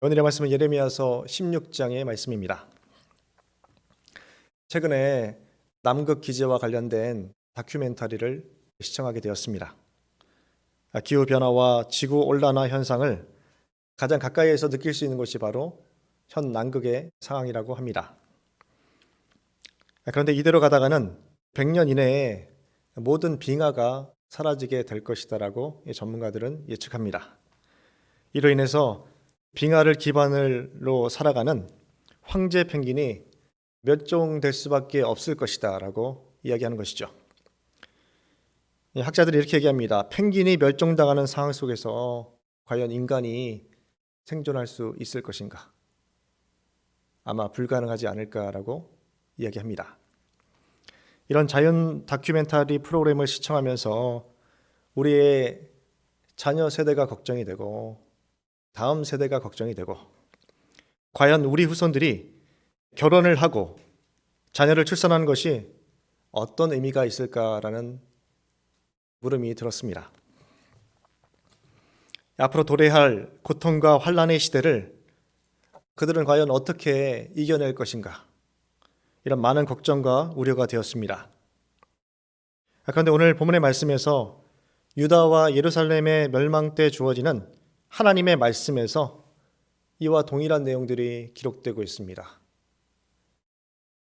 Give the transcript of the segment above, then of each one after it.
오늘의 말씀은 예레미야서 16장의 말씀입니다. 최근에 남극 기지와 관련된 다큐멘터리를 시청하게 되었습니다. 기후변화와 지구온난화 현상을 가장 가까이에서 느낄 수 있는 곳이 바로 현 남극의 상황이라고 합니다. 그런데 이대로 가다가는 100년 이내에 모든 빙하가 사라지게 될 것이다라고 전문가들은 예측합니다. 이로 인해서 빙하를 기반으로 살아가는 황제 펭귄이 멸종될 수밖에 없을 것이다 라고 이야기하는 것이죠. 학자들이 이렇게 얘기합니다. 펭귄이 멸종당하는 상황 속에서 과연 인간이 생존할 수 있을 것인가? 아마 불가능하지 않을까라고 이야기합니다. 이런 자연 다큐멘터리 프로그램을 시청하면서 우리의 자녀 세대가 걱정이 되고 다음 세대가 걱정이 되고 과연 우리 후손들이 결혼을 하고 자녀를 출산하는 것이 어떤 의미가 있을까라는 물음이 들었습니다. 앞으로 도래할 고통과 환난의 시대를 그들은 과연 어떻게 이겨낼 것인가? 이런 많은 걱정과 우려가 되었습니다. 그런데 오늘 본문의 말씀에서 유다와 예루살렘의 멸망 때 주어지는 하나님의 말씀에서 이와 동일한 내용들이 기록되고 있습니다.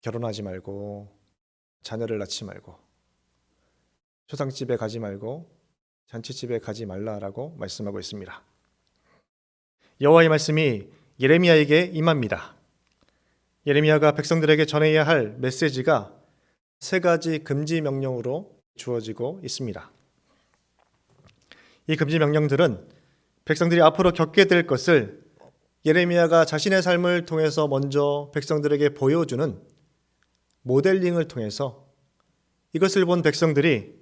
결혼하지 말고, 자녀를 낳지 말고, 초상집에 가지 말고, 잔치집에 가지 말라라고 말씀하고 있습니다. 여호와의 말씀이 예레미야에게 임합니다. 예레미야가 백성들에게 전해야 할 메시지가 세 가지 금지 명령으로 주어지고 있습니다. 이 금지 명령들은 백성들이 앞으로 겪게 될 것을 예레미야가 자신의 삶을 통해서 먼저 백성들에게 보여주는 모델링을 통해서 이것을 본 백성들이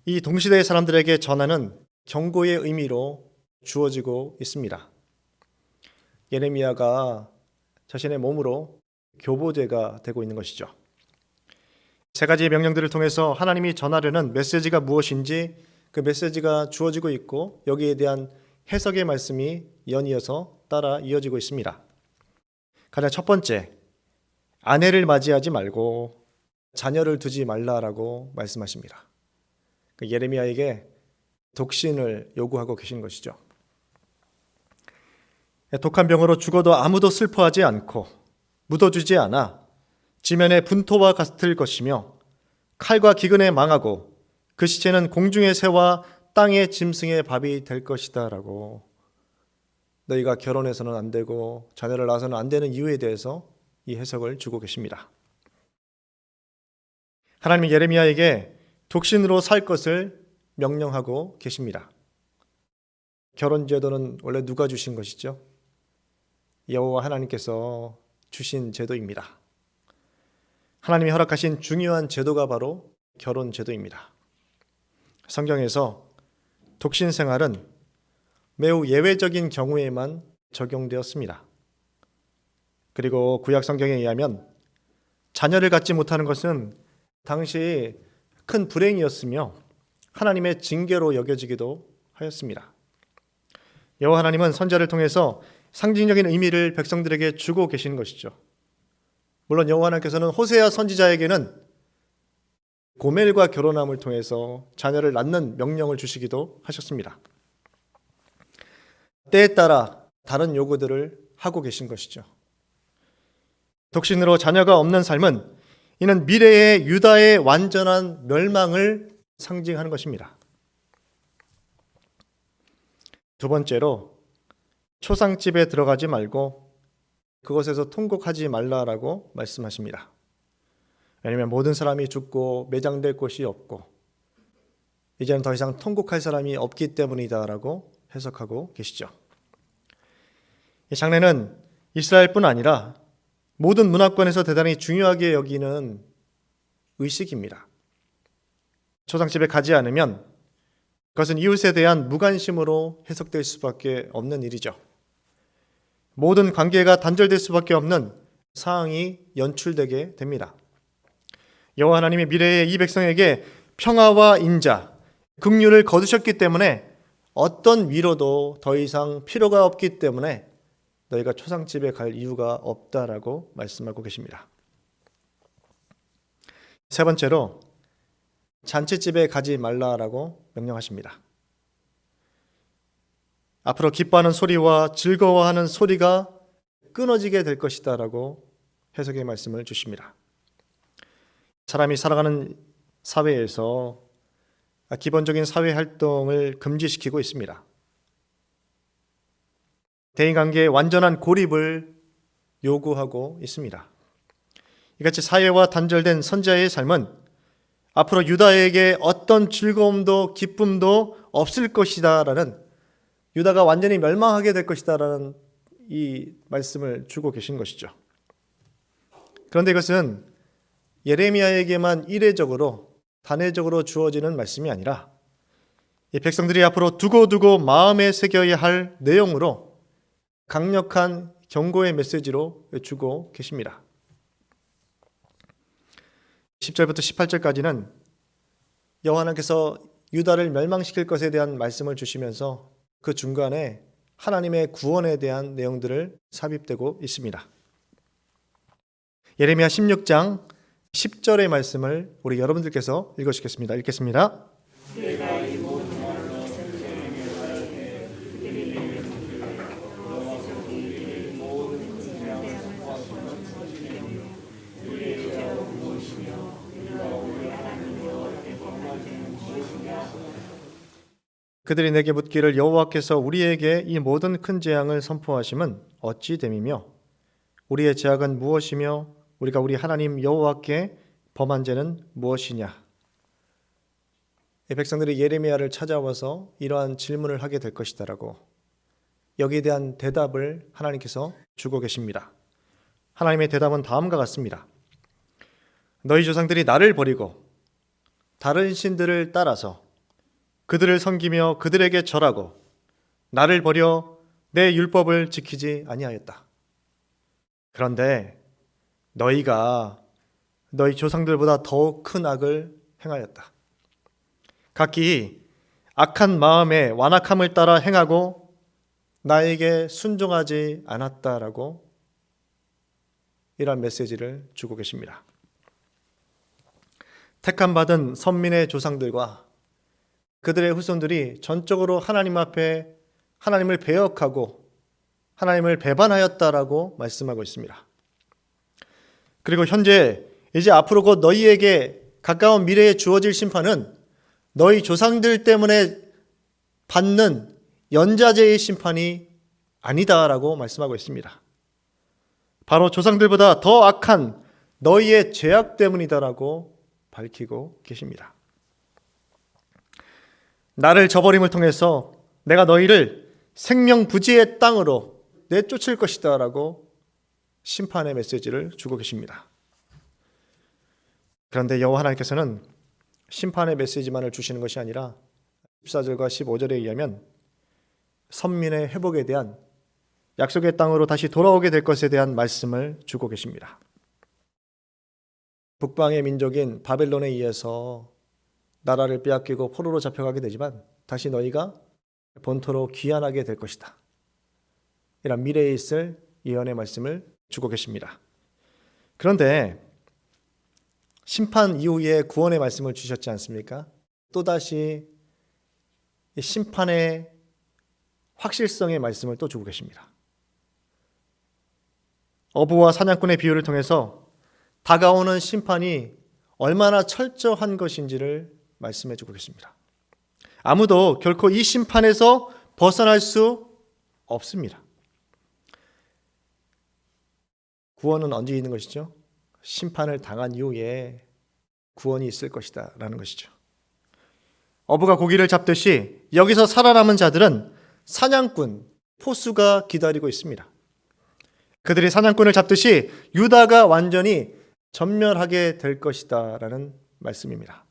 이 동시대의 사람들에게 전하는 경고의 의미로 주어지고 있습니다. 예레미야가 자신의 몸으로 교보제가 되고 있는 것이죠. 세 가지의 명령들을 통해서 하나님이 전하려는 메시지가 무엇인지 그 메시지가 주어지고 있고 여기에 대한 해석의 말씀이 연이어서 따라 이어지고 있습니다. 가장 첫 번째, 아내를 맞이하지 말고 자녀를 두지 말라라고 말씀하십니다. 예레미야에게 독신을 요구하고 계신 것이죠. 독한 병으로 죽어도 아무도 슬퍼하지 않고 묻어주지 않아 지면에 분토와 같을 것이며 칼과 기근에 망하고 그 시체는 공중의 새와 땅의 짐승의 밥이 될 것이다 라고 너희가 결혼해서는 안 되고 자녀를 낳아서는 안 되는 이유에 대해서 이 해석을 주고 계십니다. 하나님이 예레미야에게 독신으로 살 것을 명령하고 계십니다. 결혼제도는 원래 누가 주신 것이죠? 여호와 하나님께서 주신 제도입니다. 하나님이 허락하신 중요한 제도가 바로 결혼제도입니다. 성경에서 독신 생활은 매우 예외적인 경우에만 적용되었습니다. 그리고 구약 성경에 의하면 자녀를 갖지 못하는 것은 당시 큰 불행이었으며 하나님의 징계로 여겨지기도 하였습니다. 여호와 하나님은 선지자를 통해서 상징적인 의미를 백성들에게 주고 계시는 것이죠. 물론 여호와 하나님께서는 호세아 선지자에게는 고멜과 결혼함을 통해서 자녀를 낳는 명령을 주시기도 하셨습니다. 때에 따라 다른 요구들을 하고 계신 것이죠. 독신으로 자녀가 없는 삶은 이는 미래의 유다의 완전한 멸망을 상징하는 것입니다. 두 번째로 초상집에 들어가지 말고 그것에서 통곡하지 말라라고 말씀하십니다. 왜냐하면 모든 사람이 죽고 매장될 곳이 없고 이제는 더 이상 통곡할 사람이 없기 때문이다라고 해석하고 계시죠. 이 장례는 이스라엘뿐 아니라 모든 문화권에서 대단히 중요하게 여기는 의식입니다. 초상집에 가지 않으면 그것은 이웃에 대한 무관심으로 해석될 수밖에 없는 일이죠. 모든 관계가 단절될 수밖에 없는 상황이 연출되게 됩니다. 여호와 하나님이 미래의 이 백성에게 평화와 인자, 긍휼을 거두셨기 때문에 어떤 위로도 더 이상 필요가 없기 때문에 너희가 초상집에 갈 이유가 없다라고 말씀하고 계십니다. 세 번째로 잔치집에 가지 말라라고 명령하십니다. 앞으로 기뻐하는 소리와 즐거워하는 소리가 끊어지게 될 것이다라고 해석의 말씀을 주십니다. 사람이 살아가는 사회에서 기본적인 사회 활동을 금지시키고 있습니다. 대인관계의 완전한 고립을 요구하고 있습니다. 이같이 사회와 단절된 선지자의 삶은 앞으로 유다에게 어떤 즐거움도 기쁨도 없을 것이다라는, 유다가 완전히 멸망하게 될 것이다라는 이 말씀을 주고 계신 것이죠. 그런데 이것은 예레미야에게만 이례적으로 단회적으로 주어지는 말씀이 아니라 이 백성들이 앞으로 두고두고 마음에 새겨야 할 내용으로 강력한 경고의 메시지로 주고 계십니다. 10절부터 18절까지는 여호와 하나님께서 유다를 멸망시킬 것에 대한 말씀을 주시면서 그 중간에 하나님의 구원에 대한 내용들을 삽입되고 있습니다. 예레미야 16장 10절의 말씀을 우리 여러분들께서 읽어주시겠습니다. 읽겠습니다. 그들이 내게 묻기를 여호와께서 우리에게 이 모든 큰 재앙을 선포하심은 어찌 됨이며 우리의 죄악은 무엇이며 우리가 우리 하나님 여호와께 범한 죄는 무엇이냐. 이 백성들이 예레미야를 찾아와서 이러한 질문을 하게 될 것이다라고, 여기에 대한 대답을 하나님께서 주고 계십니다. 하나님의 대답은 다음과 같습니다. 너희 조상들이 나를 버리고 다른 신들을 따라서 그들을 섬기며 그들에게 절하고 나를 버려 내 율법을 지키지 아니하였다. 그런데 너희가 너희 조상들보다 더욱 큰 악을 행하였다. 각기 악한 마음에 완악함을 따라 행하고 나에게 순종하지 않았다라고 이런 메시지를 주고 계십니다. 택함받은 선민의 조상들과 그들의 후손들이 전적으로 하나님 앞에 하나님을 배역하고 하나님을 배반하였다라고 말씀하고 있습니다. 그리고 현재 이제 앞으로 곧 너희에게 가까운 미래에 주어질 심판은 너희 조상들 때문에 받는 연좌제의 심판이 아니다라고 말씀하고 있습니다. 바로 조상들보다 더 악한 너희의 죄악 때문이다라고 밝히고 계십니다. 나를 저버림을 통해서 내가 너희를 생명부지의 땅으로 내쫓을 것이다 라고 심판의 메시지를 주고 계십니다. 그런데 여호와 하나님께서는 심판의 메시지만을 주시는 것이 아니라 14절과 15절에 의하면 선민의 회복에 대한, 약속의 땅으로 다시 돌아오게 될 것에 대한 말씀을 주고 계십니다. 북방의 민족인 바벨론에 의해서 나라를 빼앗기고 포로로 잡혀가게 되지만 다시 너희가 본토로 귀환하게 될 것이다. 이런 미래에 있을 예언의 말씀을 주고 계십니다. 그런데 심판 이후에 구원의 말씀을 주셨지 않습니까? 또다시 심판의 확실성의 말씀을 또 주고 계십니다. 어부와 사냥꾼의 비유를 통해서 다가오는 심판이 얼마나 철저한 것인지를 말씀해 주고 계십니다. 아무도 결코 이 심판에서 벗어날 수 없습니다. 구원은 언제 있는 것이죠? 심판을 당한 이후에 구원이 있을 것이다 라는 것이죠. 어부가 고기를 잡듯이 여기서 살아남은 자들은 사냥꾼, 포수가 기다리고 있습니다. 그들이 사냥꾼을 잡듯이 유다가 완전히 전멸하게 될 것이다 라는 말씀입니다.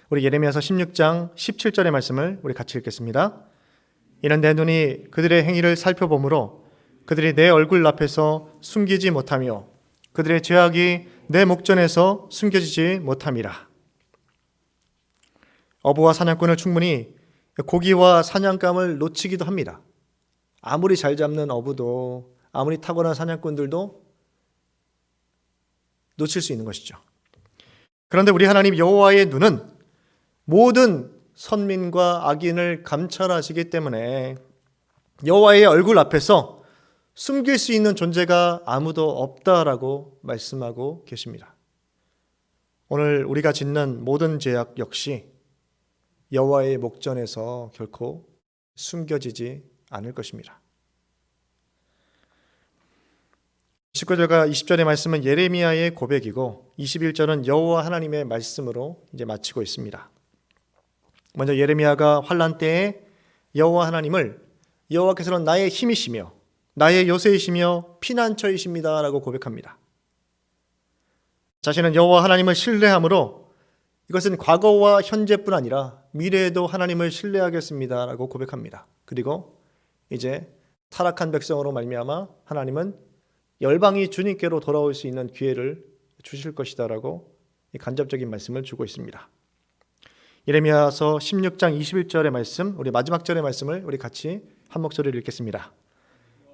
우리 예레미야서 16장 17절의 말씀을 우리 같이 읽겠습니다. 이는 내 눈이 그들의 행위를 살펴보므로 그들이 내 얼굴 앞에서 숨기지 못하며 그들의 죄악이 내 목전에서 숨겨지지 못함이라. 어부와 사냥꾼을 충분히 고기와 사냥감을 놓치기도 합니다. 아무리 잘 잡는 어부도, 아무리 탁월한 사냥꾼들도 놓칠 수 있는 것이죠. 그런데 우리 하나님 여호와의 눈은 모든 선민과 악인을 감찰하시기 때문에 여호와의 얼굴 앞에서 숨길 수 있는 존재가 아무도 없다라고 말씀하고 계십니다. 오늘 우리가 짓는 모든 죄악 역시 여호와의 목전에서 결코 숨겨지지 않을 것입니다. 19절과 20절의 말씀은 예레미야의 고백이고 21절은 여호와 하나님의 말씀으로 이제 마치고 있습니다. 먼저 예레미야가 환난 때에 여호와 하나님을 여호와께서는 나의 힘이시며 나의 요새이시며 피난처이십니다라고 고백합니다. 자신은 여호와 하나님을 신뢰함으로 이것은 과거와 현재뿐 아니라 미래에도 하나님을 신뢰하겠습니다라고 고백합니다. 그리고 이제 타락한 백성으로 말미암아 하나님은 열방이 주님께로 돌아올 수 있는 기회를 주실 것이다라고 간접적인 말씀을 주고 있습니다. 예레미야서 16장 21절의 말씀, 우리 마지막 절의 말씀을 우리 같이 한 목소리를 읽겠습니다.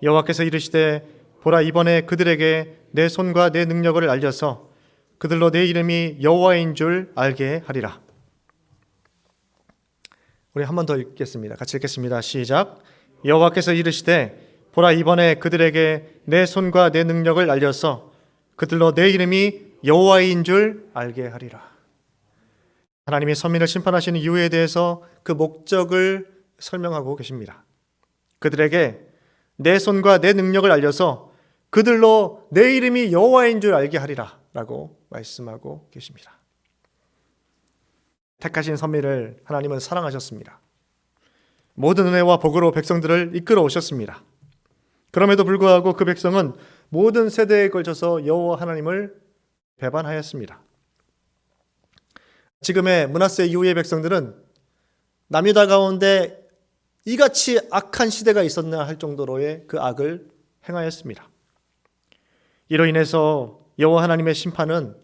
여호와께서 이르시되 보라 이번에 그들에게 내 손과 내 능력을 알려서 그들로 내 이름이 여호와인 줄 알게 하리라. 우리 한 번 더 읽겠습니다. 같이 읽겠습니다. 시작. 여호와께서 이르시되 보라 이번에 그들에게 내 손과 내 능력을 알려서 그들로 내 이름이 여호와인 줄 알게 하리라. 하나님이 선민을 심판하시는 이유에 대해서 그 목적을 설명하고 계십니다. 그들에게 내 손과 내 능력을 알려서 그들로 내 이름이 여호와인 줄 알게 하리라 라고 말씀하고 계십니다. 택하신 선민을 하나님은 사랑하셨습니다. 모든 은혜와 복으로 백성들을 이끌어 오셨습니다. 그럼에도 불구하고 그 백성은 모든 세대에 걸쳐서 여호와 하나님을 배반하였습니다. 지금의 므낫세 이후의 백성들은 남유다 가운데 이같이 악한 시대가 있었나 할 정도로의 그 악을 행하였습니다. 이로 인해서 여호와 하나님의 심판은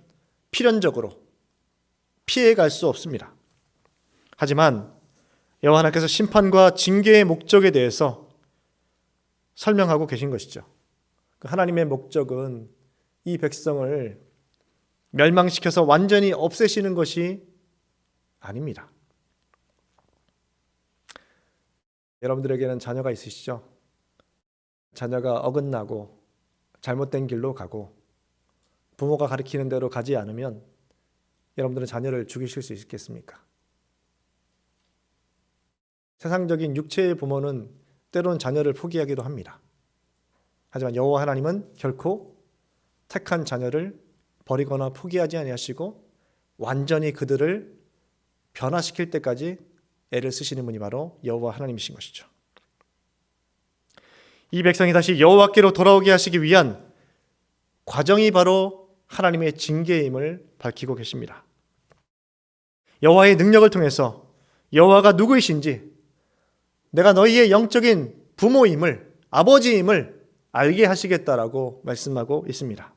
필연적으로 피해갈 수 없습니다. 하지만 여호와 하나님께서 심판과 징계의 목적에 대해서 설명하고 계신 것이죠. 하나님의 목적은 이 백성을 멸망시켜서 완전히 없애시는 것이 아닙니다. 여러분들에게는 자녀가 있으시죠? 자녀가 어긋나고 잘못된 길로 가고 부모가 가르치는 대로 가지 않으면 여러분들은 자녀를 죽이실 수 있겠습니까? 세상적인 육체의 부모는 때로는 자녀를 포기하기도 합니다. 하지만 여호와 하나님은 결코 택한 자녀를 버리거나 포기하지 아니하시고 완전히 그들을 변화시킬 때까지 애를 쓰시는 분이 바로 여호와 하나님이신 것이죠. 이 백성이 다시 여호와께로 돌아오게 하시기 위한 과정이 바로 하나님의 징계임을 밝히고 계십니다. 여호와의 능력을 통해서 여호와가 누구이신지 내가 너희의 영적인 부모임을, 아버지임을 알게 하시겠다라고 말씀하고 있습니다.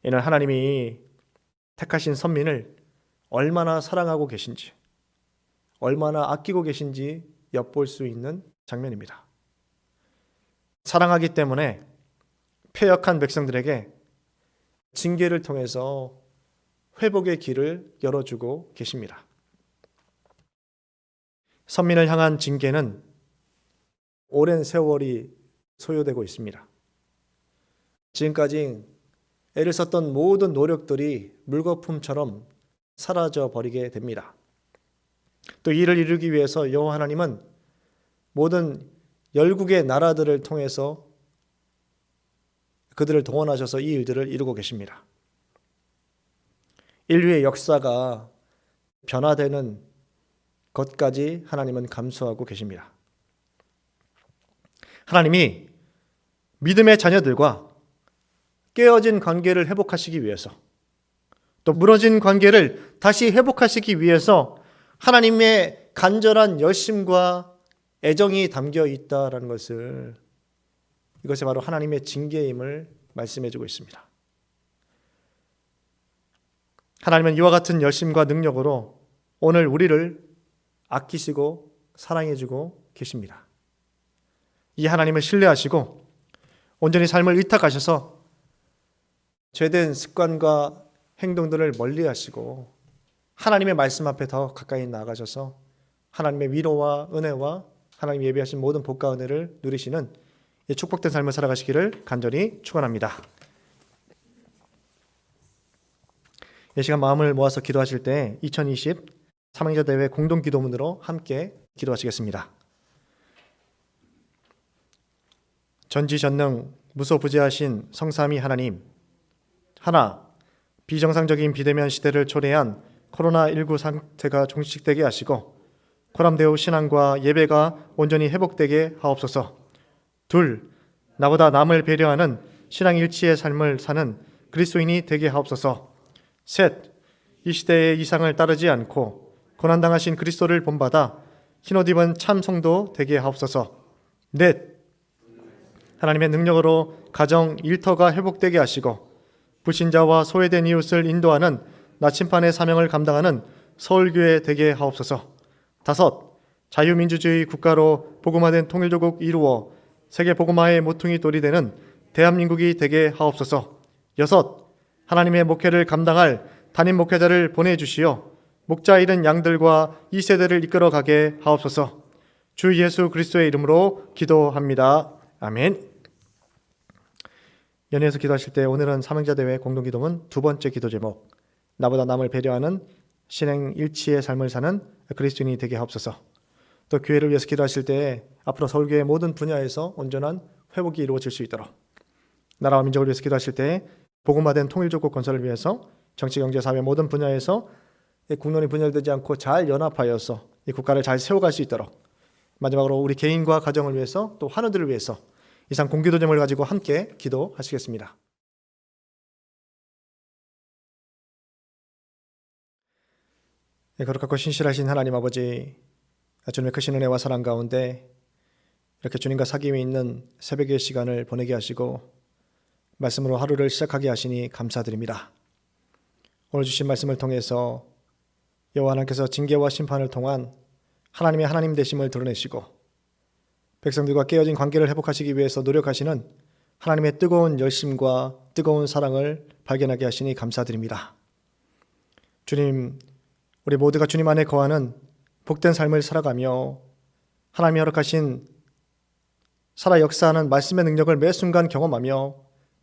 이는 하나님이 택하신 선민을 얼마나 사랑하고 계신지, 얼마나 아끼고 계신지 엿볼 수 있는 장면입니다. 사랑하기 때문에 패역한 백성들에게 징계를 통해서 회복의 길을 열어주고 계십니다. 선민을 향한 징계는 오랜 세월이 소요되고 있습니다. 지금까지 애를 썼던 모든 노력들이 물거품처럼 사라져 버리게 됩니다. 또 이를 이루기 위해서 여호와 하나님은 모든 열국의 나라들을 통해서 그들을 동원하셔서 이 일들을 이루고 계십니다. 인류의 역사가 변화되는 것까지 하나님은 감수하고 계십니다. 하나님이 믿음의 자녀들과 깨어진 관계를 회복하시기 위해서, 또 무너진 관계를 다시 회복하시기 위해서 하나님의 간절한 열심과 애정이 담겨 있다라는 것을, 이것이 바로 하나님의 징계임을 말씀해주고 있습니다. 하나님은 이와 같은 열심과 능력으로 오늘 우리를 아끼시고 사랑해주고 계십니다. 이 하나님을 신뢰하시고 온전히 삶을 의탁하셔서 죄된 습관과 행동들을 멀리하시고 하나님의 말씀 앞에 더 가까이 나아가셔서 하나님의 위로와 은혜와 하나님 예비하신 모든 복과 은혜를 누리시는 이 축복된 삶을 살아가시기를 간절히 축원합니다. 이 시간 마음을 모아서 기도하실 때 2020 삼형제 대회 공동 기도문으로 함께 기도하시겠습니다. 전지전능 무소부재하신 성삼위 하나님, 하나, 비정상적인 비대면 시대를 초래한 코로나19 상태가 종식되게 하시고 코람데오 신앙과 예배가 온전히 회복되게 하옵소서. 둘, 나보다 남을 배려하는 신앙일치의 삶을 사는 그리스도인이 되게 하옵소서. 셋, 이 시대의 이상을 따르지 않고 고난당하신 그리스도를 본받아 흰옷 입은 참 성도 되게 하옵소서. 넷, 하나님의 능력으로 가정 일터가 회복되게 하시고 불신자와 소외된 이웃을 인도하는 나침반의 사명을 감당하는 서울교회 되게 하옵소서. 다섯, 자유민주주의 국가로 복음화된 통일조국 이루어 세계 복음화의 모퉁이 돌이 되는 대한민국이 되게 하옵소서. 여섯, 하나님의 목회를 감당할 담임 목회자를 보내주시어 목자 잃은 양들과 이 세대를 이끌어가게 하옵소서. 주 예수 그리스도의 이름으로 기도합니다. 아멘. 연회에서 기도하실 때 오늘은 삼형제대회 공동기도문 두 번째 기도 제목, 나보다 남을 배려하는 신행 일치의 삶을 사는 그리스도인이 되게 하옵소서. 또 교회를 위해서 기도하실 때 앞으로 서울교회 모든 분야에서 온전한 회복이 이루어질 수 있도록, 나라와 민족을 위해서 기도하실 때 복음화된 통일조국 건설을 위해서 정치, 경제, 사회 모든 분야에서 국론이 분열되지 않고 잘 연합하여서 이 국가를 잘 세워갈 수 있도록, 마지막으로 우리 개인과 가정을 위해서 또 환우들을 위해서 이상 공기도 제목을 가지고 함께 기도하시겠습니다. 거룩하고 신실하신 하나님 아버지, 주님의 크신 은혜와 사랑 가운데 이렇게 주님과 사귐이 있는 새벽의 시간을 보내게 하시고 말씀으로 하루를 시작하게 하시니 감사드립니다. 오늘 주신 말씀을 통해서 여호와 하나님께서 징계와 심판을 통한 하나님의 하나님 되심을 드러내시고 백성들과 깨어진 관계를 회복하시기 위해서 노력하시는 하나님의 뜨거운 열심과 뜨거운 사랑을 발견하게 하시니 감사드립니다. 주님, 우리 모두가 주님 안에 거하는 복된 삶을 살아가며 하나님이 허락하신 살아 역사하는 말씀의 능력을 매 순간 경험하며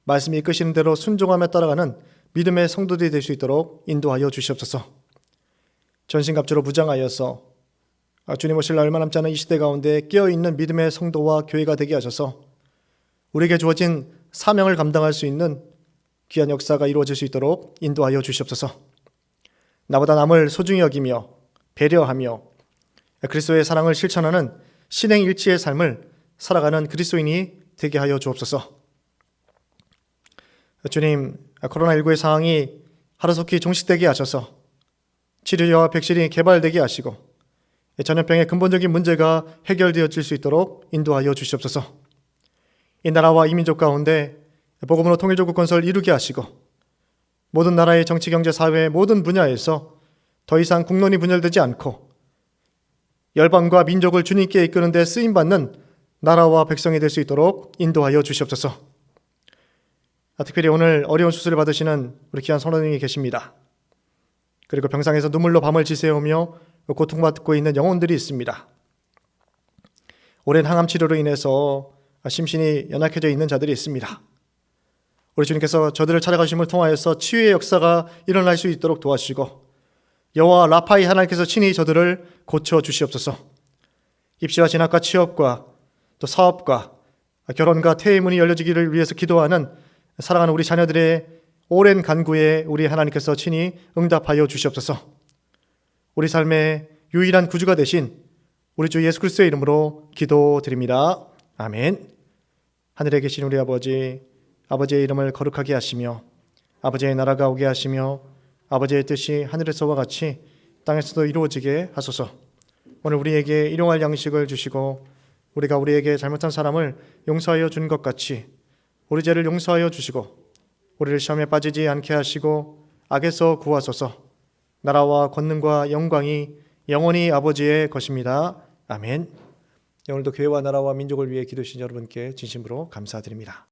말씀이 이끄시는 대로 순종하며 따라가는 믿음의 성도들이 될 수 있도록 인도하여 주시옵소서. 전신갑주로 무장하여서 주님 오실 날 얼마 남지 않은 이 시대 가운데 깨어있는 믿음의 성도와 교회가 되게 하셔서 우리에게 주어진 사명을 감당할 수 있는 귀한 역사가 이루어질 수 있도록 인도하여 주시옵소서. 나보다 남을 소중히 여기며 배려하며 그리스도의 사랑을 실천하는 신행일치의 삶을 살아가는 그리스도인이 되게 하여 주옵소서. 주님, 코로나19의 상황이 하루속히 종식되게 하셔서 치료제와 백신이 개발되게 하시고 전염병의 근본적인 문제가 해결되어질 수 있도록 인도하여 주시옵소서. 이 나라와 이 민족 가운데 복음으로 통일조국 건설 이루게 하시고 모든 나라의 정치, 경제, 사회 모든 분야에서 더 이상 국론이 분열되지 않고 열방과 민족을 주님께 이끄는 데 쓰임받는 나라와 백성이 될 수 있도록 인도하여 주시옵소서. 특별히 오늘 어려운 수술을 받으시는 우리 귀한 선원님이 계십니다. 그리고 병상에서 눈물로 밤을 지새우며 고통받고 있는 영혼들이 있습니다. 오랜 항암 치료로 인해서 심신이 연약해져 있는 자들이 있습니다. 우리 주님께서 저들을 찾아가심을 통하여서 치유의 역사가 일어날 수 있도록 도와주시고 여호와 라파이 하나님께서 친히 저들을 고쳐 주시옵소서. 입시와 진학과 취업과 또 사업과 결혼과 퇴의 문이 열려지기를 위해서 기도하는 사랑하는 우리 자녀들의 오랜 간구에 우리 하나님께서 친히 응답하여 주시옵소서. 우리 삶의 유일한 구주가 되신 우리 주 예수 그리스도의 이름으로 기도드립니다. 아멘. 하늘에 계신 우리 아버지, 아버지의 이름을 거룩하게 하시며 아버지의 나라가 오게 하시며 아버지의 뜻이 하늘에서와 같이 땅에서도 이루어지게 하소서. 오늘 우리에게 일용할 양식을 주시고 우리가 우리에게 잘못한 사람을 용서하여 준 것 같이 우리 죄를 용서하여 주시고 우리를 시험에 빠지지 않게 하시고 악에서 구하소서. 나라와 권능과 영광이 영원히 아버지의 것입니다. 아멘. 오늘도 교회와 나라와 민족을 위해 기도하신 여러분께 진심으로 감사드립니다.